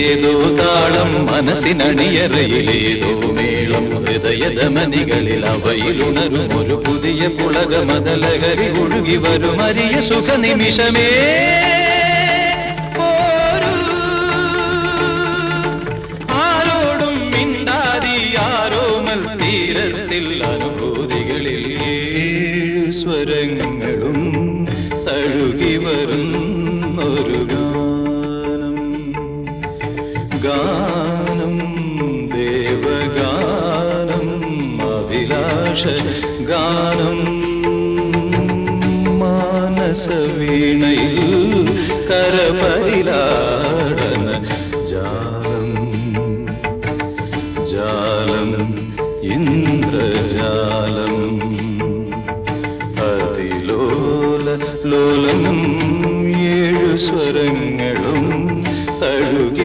ഏതോ താളം മനസ്സിനണിയറയിലേതോ മേളം ഹൃദയധമനികളിൽ അവയിലുണരും ഒരു പുതിയ പുളകമതലഹരി ഒഴുകി വരും അരിയ സുഖ നിമിഷമേ ആരോടും മിണ്ടാതി ആരോമൽ തീരത്തിൽ അനുഭൂതികളിൽ സ്വരങ്ങളും തഴുകി വരുന്നൊരു ഗാനം ദേവഗാനം അഭിലാഷ ഗാനം മാനസവീണയിൽ കരപരി